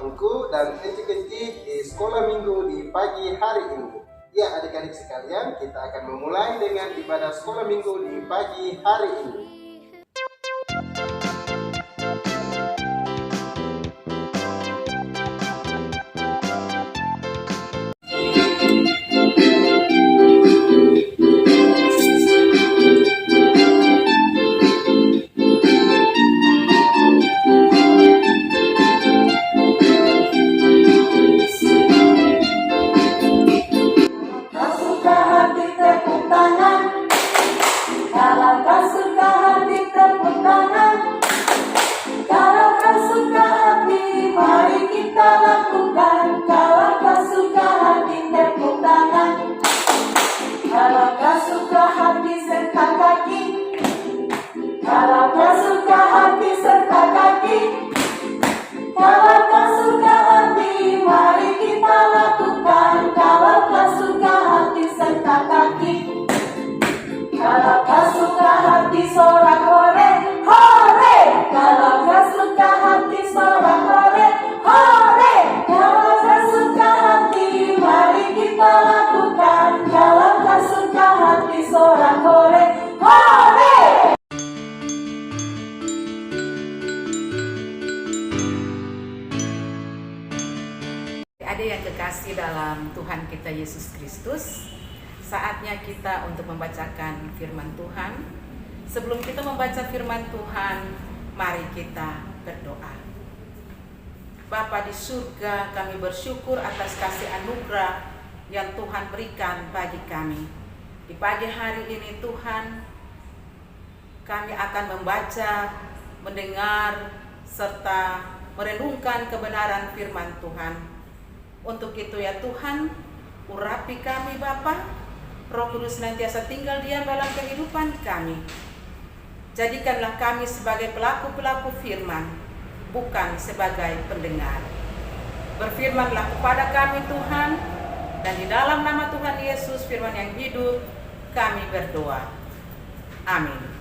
Engku dan encik-encik di sekolah minggu di pagi hari ini. Ya, adik-adik sekalian, kita akan memulai dengan ibadah sekolah minggu di pagi hari ini. Adik yang kekasih dalam Tuhan kita Yesus Kristus, saatnya kita untuk membacakan firman Tuhan. Sebelum kita membaca firman Tuhan, mari kita berdoa. Bapa di surga, kami bersyukur atas kasih anugerah yang Tuhan berikan bagi kami. Di pagi hari ini Tuhan, kami akan membaca, mendengar, serta merenungkan kebenaran firman Tuhan. Untuk itu ya Tuhan, urapi kami Bapa, Roh Kudus senantiasa tinggal diam dalam kehidupan kami. Jadikanlah kami sebagai pelaku-pelaku firman, bukan sebagai pendengar. Berfirmanlah kepada kami Tuhan, dan di dalam nama Tuhan Yesus firman yang hidup, kami berdoa. Amin.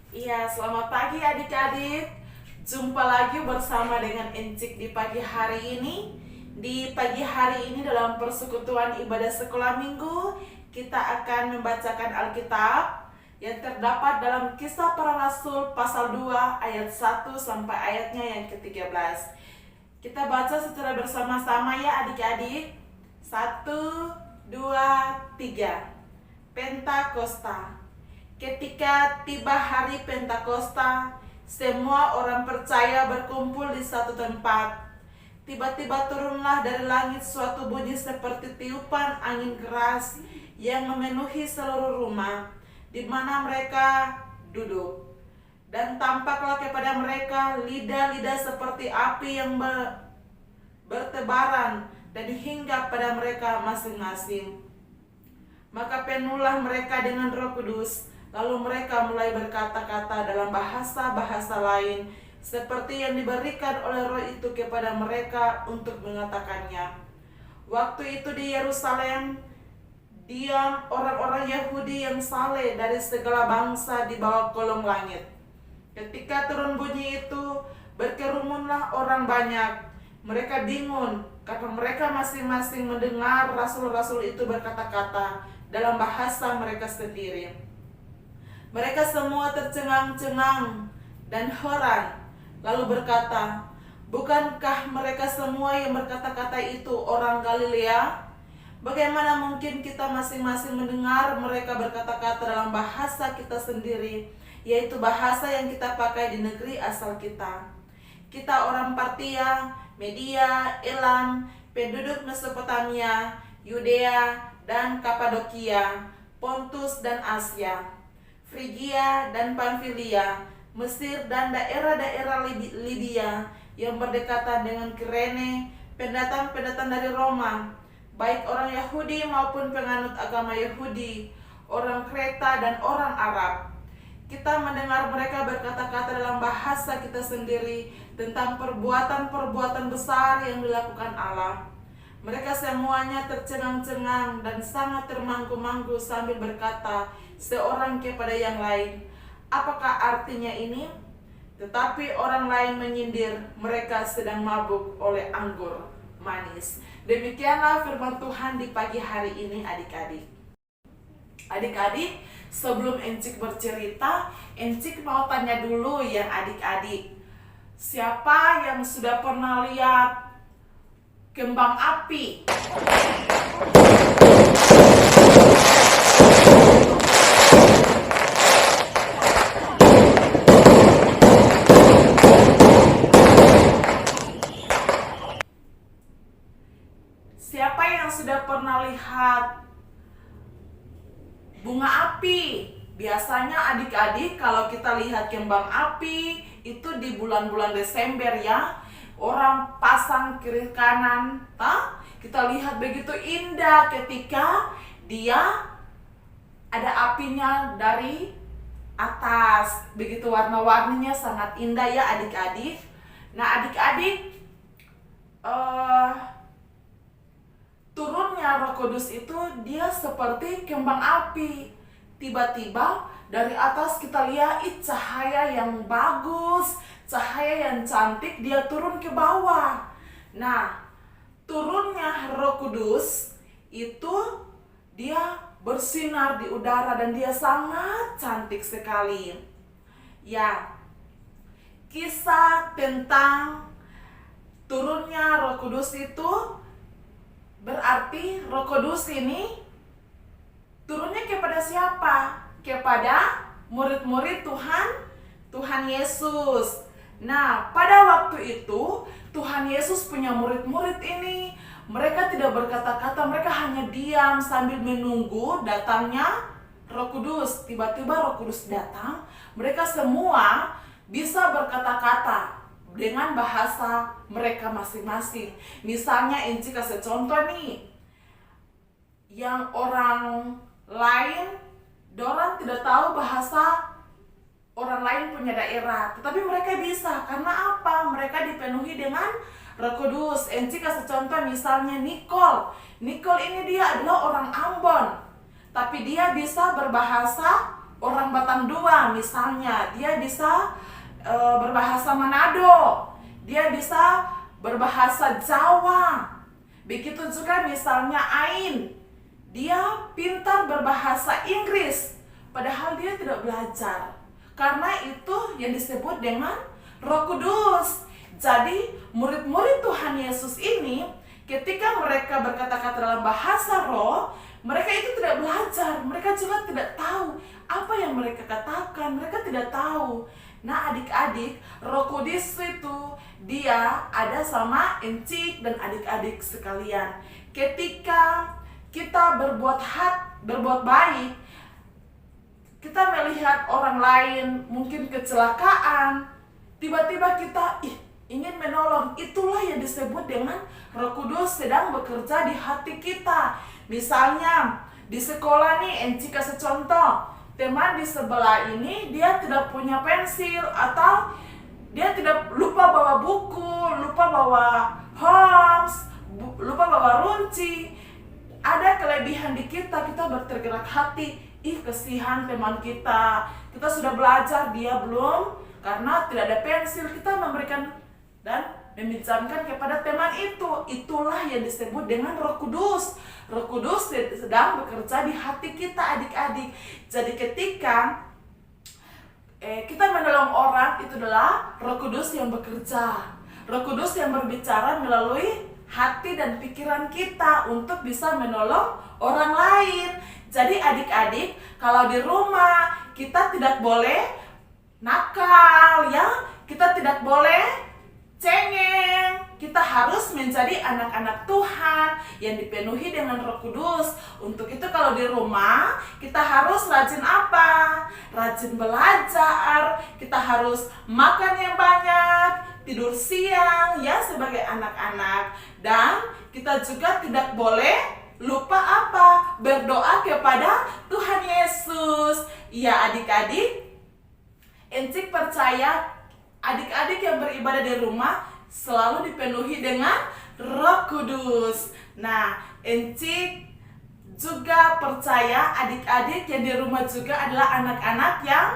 Iya, selamat pagi adik-adik. Jumpa lagi bersama dengan Encik di pagi hari ini. Di pagi hari ini dalam persekutuan ibadah sekolah minggu, kita akan membacakan Alkitab yang terdapat dalam Kisah Para Rasul pasal 2 ayat 1 sampai ayatnya yang ke-13. Kita baca secara bersama-sama ya adik-adik. 1, 2, 3. Pentakosta. Ketika tiba hari Pentakosta, semua orang percaya berkumpul di satu tempat. Tiba-tiba turunlah dari langit suatu bunyi seperti tiupan angin keras yang memenuhi seluruh rumah di mana mereka duduk. Dan tampaklah kepada mereka lidah-lidah seperti api yang bertebaran dan hinggap pada mereka masing-masing. Maka penuhlah mereka dengan Roh Kudus. Lalu mereka mulai berkata-kata dalam bahasa-bahasa lain seperti yang diberikan oleh Roh itu kepada mereka untuk mengatakannya. Waktu itu di Yerusalem diam orang-orang Yahudi yang saleh dari segala bangsa di bawah kolong langit. Ketika turun bunyi itu, berkerumunlah orang banyak. Mereka bingung karena mereka masing-masing mendengar rasul-rasul itu berkata-kata dalam bahasa mereka sendiri. Mereka semua tercengang-cengang dan heran, lalu berkata, "Bukankah mereka semua yang berkata-kata itu orang Galilea? Bagaimana mungkin kita masing-masing mendengar mereka berkata-kata dalam bahasa kita sendiri, yaitu bahasa yang kita pakai di negeri asal kita? Kita orang Partia, Media, Elam, penduduk Mesopotamia, Yudea dan Kapadokia, Pontus dan Asia, Frigia dan Pamfilia, Mesir dan daerah-daerah Libya yang berdekatan dengan Kirene, pendatang-pendatang dari Roma, baik orang Yahudi maupun penganut agama Yahudi, orang Kreta dan orang Arab. Kita mendengar mereka berkata-kata dalam bahasa kita sendiri tentang perbuatan-perbuatan besar yang dilakukan Allah. Mereka semuanya tercengang-cengang dan sangat termangku-mangku sambil berkata seorang kepada yang lain, "Apakah artinya ini?" tetapi orang lain menyindir mereka sedang mabuk oleh anggur manis. Demikianlah firman Tuhan di pagi hari ini adik-adik. Adik-adik, sebelum Encik bercerita, Encik mau tanya dulu yang adik-adik. Siapa yang sudah pernah lihat kembang api? Siapa yang sudah pernah lihat bunga api? Biasanya adik-adik kalau kita lihat kembang api itu di bulan-bulan Desember ya. Orang pasang kiri kanan, kita lihat begitu indah ketika dia ada apinya dari atas. Begitu warna-warninya sangat indah ya adik-adik. Nah adik-adik, turunnya Roh Kudus itu dia seperti kembang api. Tiba-tiba dari atas kita lihat cahaya yang bagus, cahaya yang cantik, dia turun ke bawah. Nah, turunnya Roh Kudus itu dia bersinar di udara dan dia sangat cantik sekali. Ya, kisah tentang turunnya Roh Kudus itu berarti Roh Kudus ini turunnya kepada siapa? Kepada murid-murid Tuhan Yesus. Nah, pada waktu itu Tuhan Yesus punya murid-murid ini. Mereka tidak berkata-kata, mereka hanya diam sambil menunggu datangnya Roh Kudus. Tiba-tiba Roh Kudus datang, mereka semua bisa berkata-kata dengan bahasa mereka masing-masing. Misalnya Encik kasih contoh nih, yang orang lain, dorang tidak tahu bahasa orang lain punya daerah, tetapi mereka bisa. Karena apa? Mereka dipenuhi dengan Roh Kudus. Encik kasih contoh misalnya Nicole. Nicole ini dia adalah orang Ambon, tapi dia bisa berbahasa orang Batang misalnya. Dia bisa berbahasa Manado, dia bisa berbahasa Jawa. Begitu juga misalnya Ain, dia pintar berbahasa Inggris, padahal dia tidak belajar. Karena itu yang disebut dengan Roh Kudus. Jadi murid-murid Tuhan Yesus ini ketika mereka berkata-kata dalam bahasa roh, mereka itu tidak belajar, mereka juga tidak tahu apa yang mereka katakan, mereka tidak tahu. Nah adik-adik, Roh Kudus itu dia ada sama Encik dan adik-adik sekalian. Ketika kita berbuat baik, kita melihat orang lain mungkin kecelakaan, tiba-tiba kita ingin menolong. Itulah yang disebut dengan Roh Kudus sedang bekerja di hati kita. Misalnya di sekolah nih, Encik kasih contoh, teman di sebelah ini dia tidak punya pensil, atau dia tidak lupa bawa buku, lupa bawa Holmes, lupa bawa runci. Ada kelebihan di kita bertergerak hati, kesian teman kita sudah belajar, dia belum, karena tidak ada pensil. Kita memberikan dan meminjamkan kepada teman itu. Itulah yang disebut dengan Roh Kudus. Roh Kudus sedang bekerja di hati kita adik-adik. Jadi ketika kita menolong orang, itu adalah Roh Kudus yang bekerja. Roh Kudus yang berbicara melalui hati dan pikiran kita untuk bisa menolong orang lain. Jadi adik-adik, kalau di rumah kita tidak boleh nakal ya, kita tidak boleh cengeng. Kita harus menjadi anak-anak Tuhan yang dipenuhi dengan Roh Kudus. Untuk itu kalau di rumah kita harus rajin apa? Rajin belajar. Kita harus makan yang banyak, tidur siang ya sebagai anak-anak. Dan kita juga tidak boleh lupa apa? Berdoa kepada Tuhan Yesus. Ya adik-adik, Encik percaya adik-adik yang beribadah di rumah selalu dipenuhi dengan Roh Kudus. Nah, Encik juga percaya adik-adik yang di rumah juga adalah anak-anak yang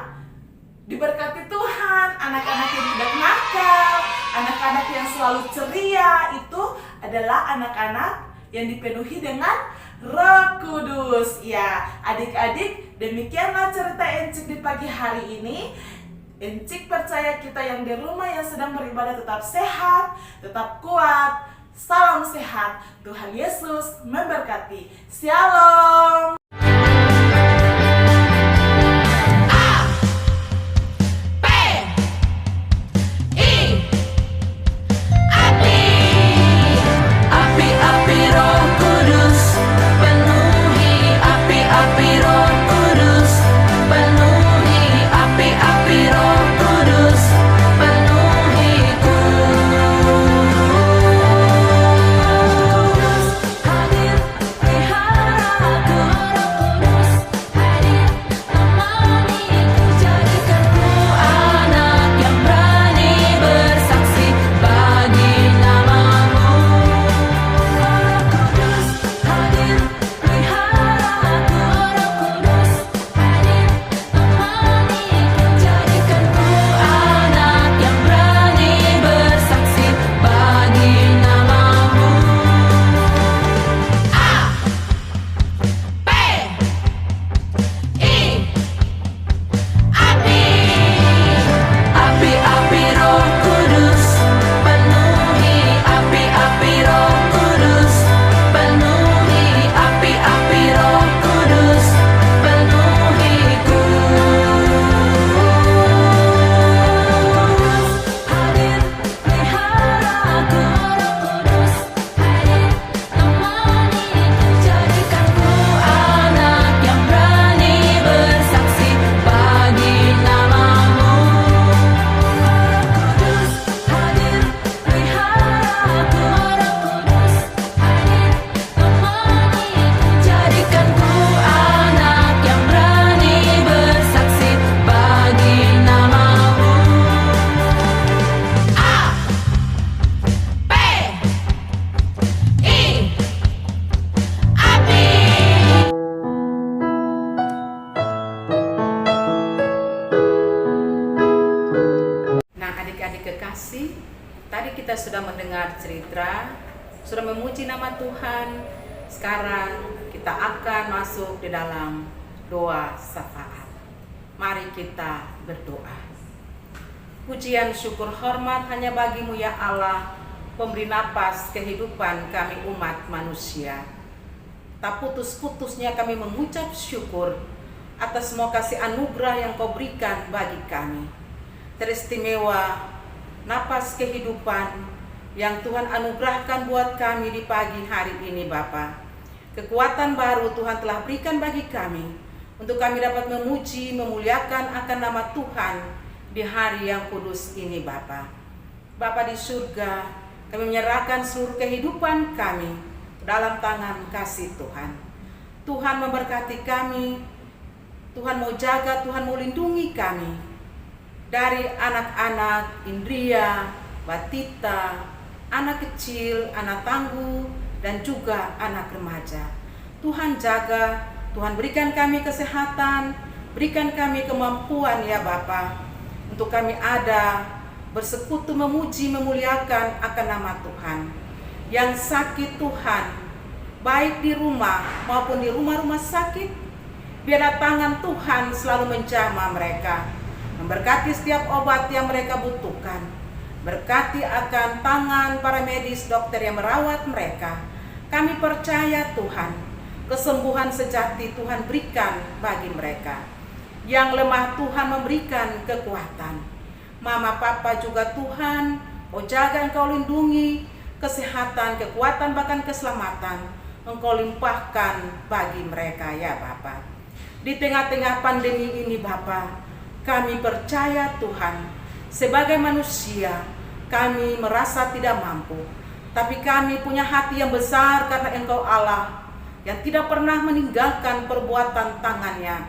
Diberkati Tuhan, anak-anak yang tidak nakal, anak-anak yang selalu ceria, itu adalah anak-anak yang dipenuhi dengan Roh Kudus. Ya, adik-adik, demikianlah cerita Encik di pagi hari ini. Encik percaya kita yang di rumah yang sedang beribadah tetap sehat, tetap kuat. Salam sehat, Tuhan Yesus memberkati. Shalom. Tadi kita sudah mendengar cerita, sudah memuji nama Tuhan. Sekarang kita akan masuk di dalam doa syafaat. Mari kita berdoa. Pujian, syukur, hormat hanya bagimu ya Allah, pemberi napas kehidupan kami umat manusia. Tak putus-putusnya kami mengucap syukur atas semua kasih anugerah yang kau berikan bagi kami. Teristimewa napas kehidupan yang Tuhan anugerahkan buat kami di pagi hari ini Bapa. Kekuatan baru Tuhan telah berikan bagi kami untuk kami dapat memuji, memuliakan akan nama Tuhan di hari yang kudus ini Bapa. Bapa di surga, kami menyerahkan seluruh kehidupan kami dalam tangan kasih Tuhan. Tuhan memberkati kami, Tuhan mau jaga, Tuhan mau lindungi kami dari anak-anak Indria, Batita, anak kecil, anak tangguh, dan juga anak remaja. Tuhan jaga, Tuhan berikan kami kesehatan, berikan kami kemampuan ya Bapa, untuk kami ada bersekutu memuji, memuliakan akan nama Tuhan. Yang sakit Tuhan, baik di rumah maupun di rumah-rumah sakit, biarlah tangan Tuhan selalu menjamah mereka, memberkati setiap obat yang mereka butuhkan. Berkati akan tangan para medis, dokter yang merawat mereka. Kami percaya Tuhan, kesembuhan sejati Tuhan berikan bagi mereka. Yang lemah Tuhan memberikan kekuatan. Mama, papa juga Tuhan, oh jaga, Engkau lindungi, kesehatan, kekuatan, bahkan keselamatan Engkau limpahkan bagi mereka ya Bapa. Di tengah-tengah pandemi ini Bapa, kami percaya Tuhan, sebagai manusia kami merasa tidak mampu, tapi kami punya hati yang besar karena Engkau Allah yang tidak pernah meninggalkan perbuatan tangannya.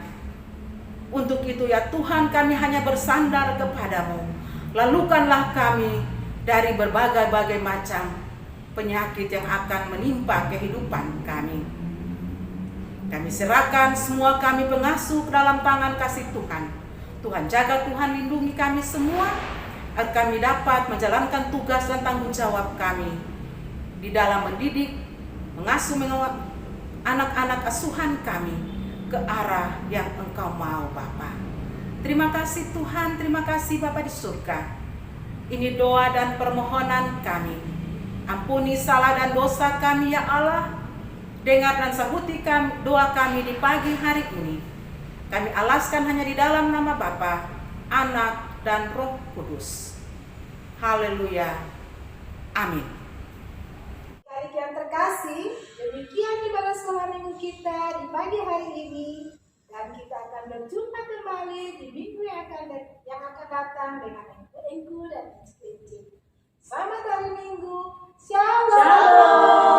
Untuk itu ya Tuhan, kami hanya bersandar kepadamu. Lalukanlah kami dari berbagai-bagai macam penyakit yang akan menimpa kehidupan kami. Kami serahkan semua kami pengasuh ke dalam tangan kasih Tuhan. Tuhan jaga, Tuhan lindungi kami semua, agar kami dapat menjalankan tugas dan tanggung jawab kami di dalam mendidik, mengasuh anak-anak asuhan kami ke arah yang Engkau mau, Bapa. Terima kasih Tuhan, terima kasih Bapa di surga. Ini doa dan permohonan kami. Ampuni salah dan dosa kami ya Allah. Dengar dan sahuti doa kami di pagi hari ini. Kami alaskan hanya di dalam nama Bapa, Anak, dan Roh Kudus. Haleluya. Amin. Adik yang terkasih, demikian ibadah sekolah minggu kita di pagi hari ini, dan kita akan berjumpa kembali di minggu yang akan datang dengan engku dan Injil. Selamat hari Minggu. Shalom.